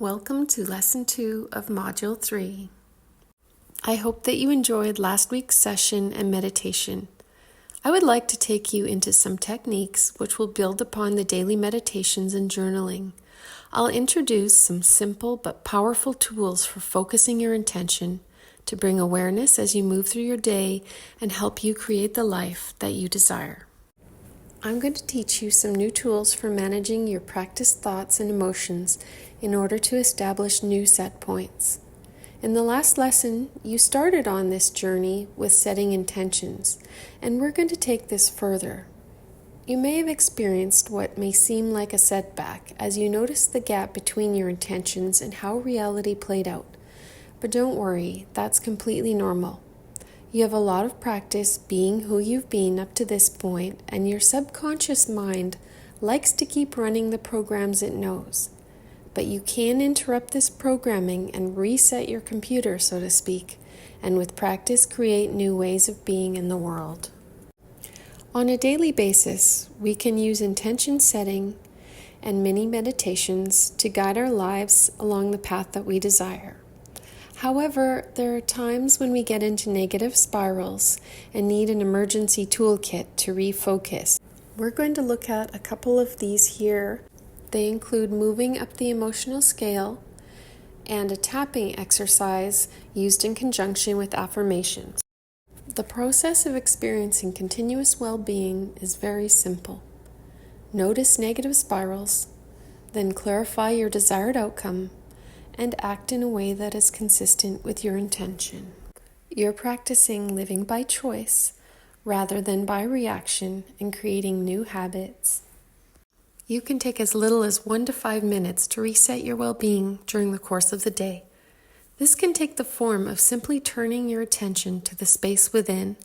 Welcome to Lesson 2 of Module 3. I hope that you enjoyed last week's session and meditation. I would like to take you into some techniques which will build upon the daily meditations and journaling. I'll introduce some simple but powerful tools for focusing your intention to bring awareness as you move through your day and help you create the life that you desire. I'm going to teach you some new tools for managing your practiced thoughts and emotions in order to establish new set points. In the last lesson, you started on this journey with setting intentions, and we're going to take this further. You may have experienced what may seem like a setback as you notice the gap between your intentions and how reality played out. But don't worry, that's completely normal. You have a lot of practice being who you've been up to this point, and your subconscious mind likes to keep running the programs it knows. But you can interrupt this programming and reset your computer, so to speak, and with practice create new ways of being in the world. On a daily basis, we can use intention setting and mini meditations to guide our lives along the path that we desire. However, there are times when we get into negative spirals and need an emergency toolkit to refocus. We're going to look at a couple of these here. They include moving up the emotional scale and a tapping exercise used in conjunction with affirmations. The process of experiencing continuous well-being is very simple. Notice negative spirals, then clarify your desired outcome, and act in a way that is consistent with your intention. You're practicing living by choice rather than by reaction and creating new habits. You can take as little as 1 to 5 minutes to reset your well-being during the course of the day. This can take the form of simply turning your attention to the space within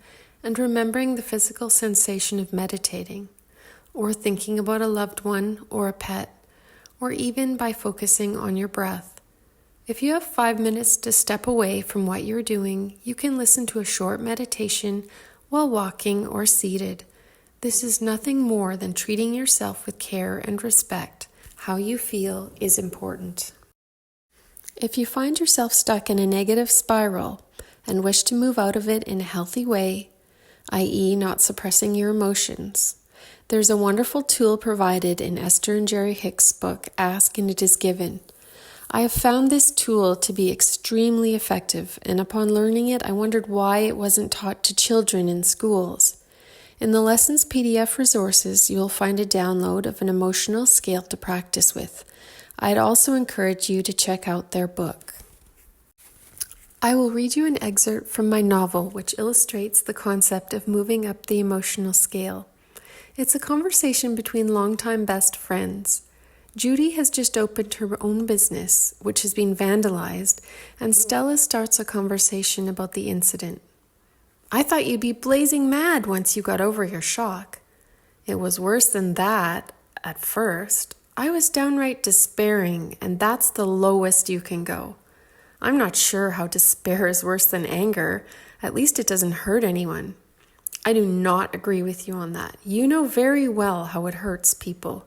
and remembering the physical sensation of meditating, or thinking about a loved one or a pet, or even by focusing on your breath. If you have 5 minutes to step away from what you're doing, you can listen to a short meditation while walking or seated. This is nothing more than treating yourself with care and respect. How you feel is important. If you find yourself stuck in a negative spiral and wish to move out of it in a healthy way, i.e. not suppressing your emotions, there's a wonderful tool provided in Esther and Jerry Hicks' book, Ask and It Is Given. I have found this tool to be extremely effective, and upon learning it, I wondered why it wasn't taught to children in schools. In the lesson's PDF resources, you will find a download of an emotional scale to practice with. I'd also encourage you to check out their book. I will read you an excerpt from my novel, which illustrates the concept of moving up the emotional scale. It's a conversation between longtime best friends. Judy has just opened her own business, which has been vandalized, and Stella starts a conversation about the incident. I thought you'd be blazing mad once you got over your shock. It was worse than that, at first. I was downright despairing, and that's the lowest you can go. I'm not sure how despair is worse than anger. At least it doesn't hurt anyone. I do not agree with you on that. You know very well how it hurts people.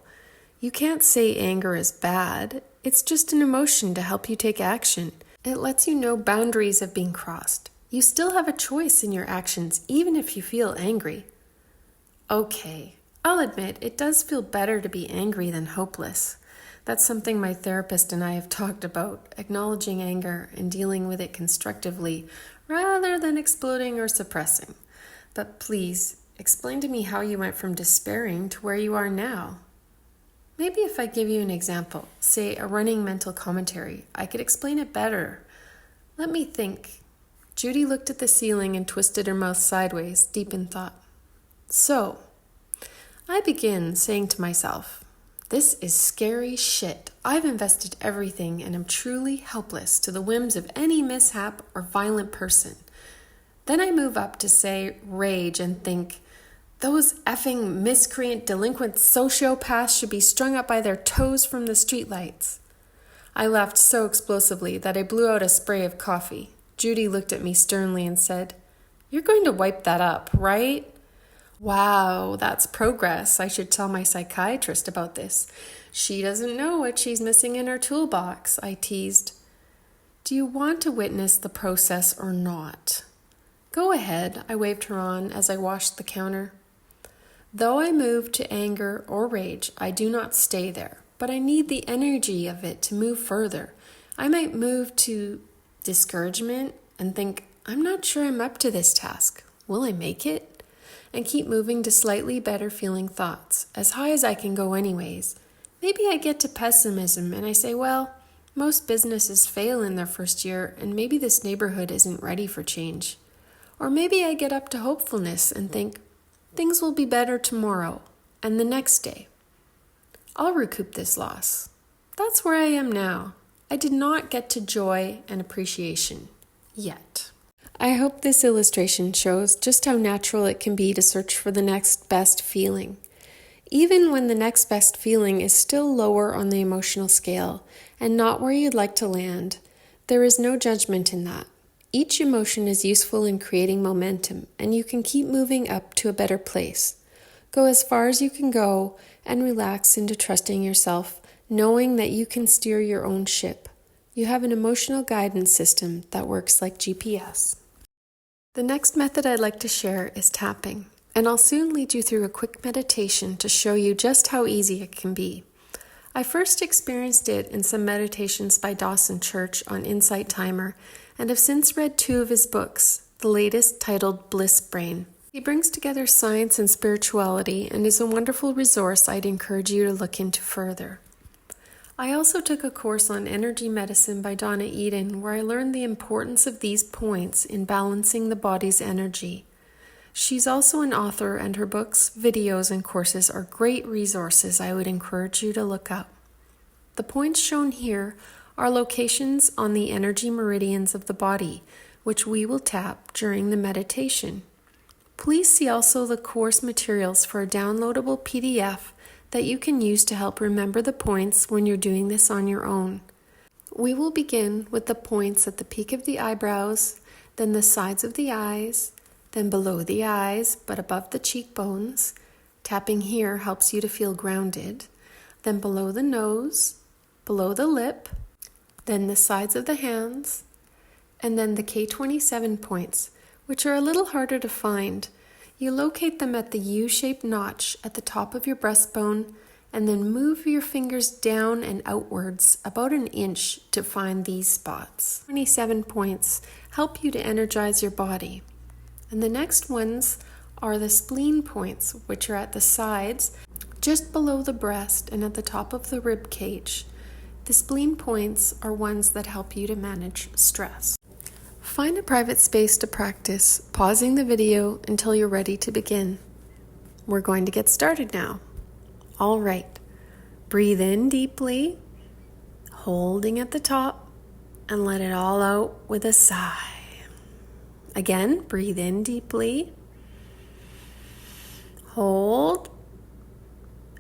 You can't say anger is bad. It's just an emotion to help you take action. It lets you know boundaries have been crossed. You still have a choice in your actions, even if you feel angry. Okay, I'll admit it does feel better to be angry than hopeless. That's something my therapist and I have talked about, acknowledging anger and dealing with it constructively rather than exploding or suppressing. But please, explain to me how you went from despairing to where you are now. Maybe if I give you an example, say a running mental commentary, I could explain it better. Let me think. Judy looked at the ceiling and twisted her mouth sideways, deep in thought. So, I begin saying to myself, this is scary shit. I've invested everything and am truly helpless to the whims of any mishap or violent person. Then I move up to say rage and think, those effing miscreant delinquent sociopaths should be strung up by their toes from the streetlights. I laughed so explosively that I blew out a spray of coffee. Judy looked at me sternly and said, "You're going to wipe that up, right?" Wow, that's progress. I should tell my psychiatrist about this. She doesn't know what she's missing in her toolbox, I teased. Do you want to witness the process or not? Go ahead, I waved her on as I washed the counter. Though I move to anger or rage, I do not stay there, but I need the energy of it to move further. I might move to discouragement and think, I'm not sure I'm up to this task. Will I make it? And keep moving to slightly better feeling thoughts, as high as I can go anyways. Maybe I get to pessimism and I say, well, most businesses fail in their first year and maybe this neighborhood isn't ready for change. Or maybe I get up to hopefulness and think, things will be better tomorrow and the next day. I'll recoup this loss. That's where I am now. I did not get to joy and appreciation yet. I hope this illustration shows just how natural it can be to search for the next best feeling. Even when the next best feeling is still lower on the emotional scale and not where you'd like to land, there is no judgment in that. Each emotion is useful in creating momentum, and you can keep moving up to a better place. Go as far as you can go and relax into trusting yourself, knowing that you can steer your own ship. You have an emotional guidance system that works like GPS. The next method I'd like to share is tapping, and I'll soon lead you through a quick meditation to show you just how easy it can be. I first experienced it in some meditations by Dawson Church on Insight Timer, and have since read 2 of his books, the latest titled Bliss Brain. He brings together science and spirituality and is a wonderful resource I'd encourage you to look into further. I also took a course on energy medicine by Donna Eden, where I learned the importance of these points in balancing the body's energy. She's also an author, and her books, videos, and courses are great resources I would encourage you to look up. The points shown here are locations on the energy meridians of the body, which we will tap during the meditation. Please see also the course materials for a downloadable PDF that you can use to help remember the points when you're doing this on your own. We will begin with the points at the peak of the eyebrows, then the sides of the eyes, then below the eyes but above the cheekbones. Tapping here helps you to feel grounded. Then below the nose, below the lip, then the sides of the hands, and then the K27 points, which are a little harder to find. You locate them at the U-shaped notch at the top of your breastbone, and then move your fingers down and outwards about an inch to find these spots. 27 points help you to energize your body. And the next ones are the spleen points, which are at the sides, just below the breast and at the top of the rib cage. The spleen points are ones that help you to manage stress. Find a private space to practice, pausing the video until you're ready to begin. We're going to get started now. All right. Breathe in deeply, holding at the top, and let it all out with a sigh. Again, breathe in deeply, hold,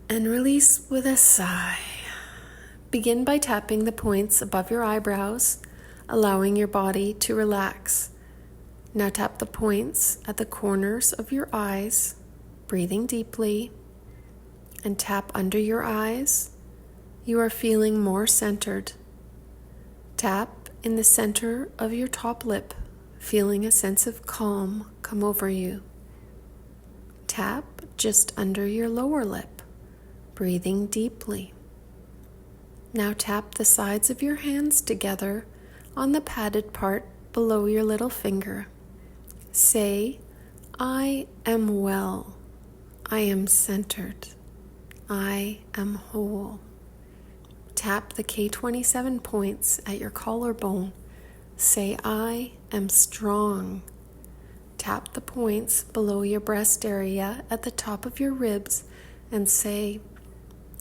and release with a sigh. Begin by tapping the points above your eyebrows, allowing your body to relax. Now tap the points at the corners of your eyes, breathing deeply, and tap under your eyes. You are feeling more centered. Tap in the center of your top lip, feeling a sense of calm come over you. Tap just under your lower lip, breathing deeply. Now tap the sides of your hands together on the padded part below your little finger. Say, I am well. I am centered. I am whole. Tap the K27 points at your collarbone. Say, I am strong. Tap the points below your breast area at the top of your ribs and say,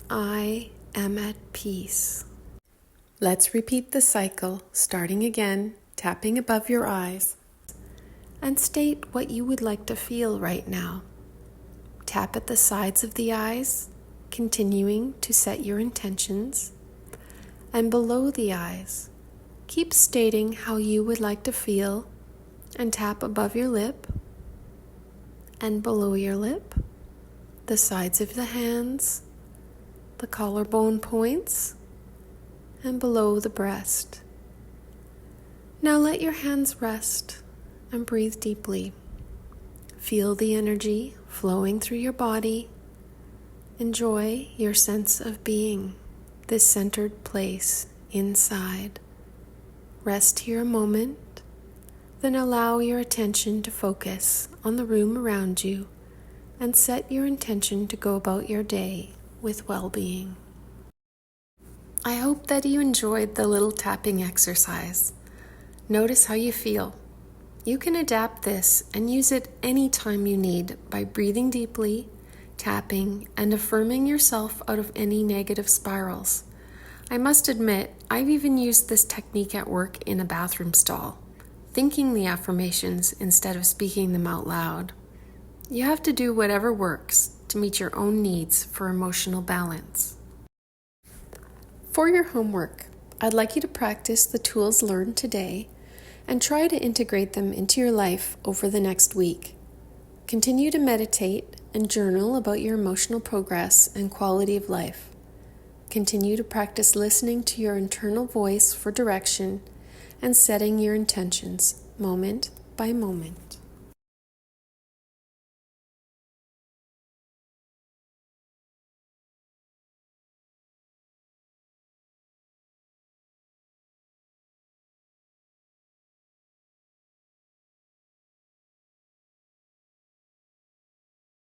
I am at peace. Let's repeat the cycle, starting again, tapping above your eyes, and state what you would like to feel right now. Tap at the sides of the eyes, continuing to set your intentions, and below the eyes. Keep stating how you would like to feel, and tap above your lip, and below your lip, the sides of the hands, the collarbone points, and below the breast. Now let your hands rest and breathe deeply. Feel the energy flowing through your body. Enjoy your sense of being, this centered place inside. Rest here a moment, then allow your attention to focus on the room around you and set your intention to go about your day with well-being. I hope that you enjoyed the little tapping exercise. Notice how you feel. You can adapt this and use it anytime you need by breathing deeply, tapping, and affirming yourself out of any negative spirals. I must admit, I've even used this technique at work in a bathroom stall, thinking the affirmations instead of speaking them out loud. You have to do whatever works to meet your own needs for emotional balance. For your homework, I'd like you to practice the tools learned today and try to integrate them into your life over the next week. Continue to meditate and journal about your emotional progress and quality of life. Continue to practice listening to your internal voice for direction and setting your intentions moment by moment.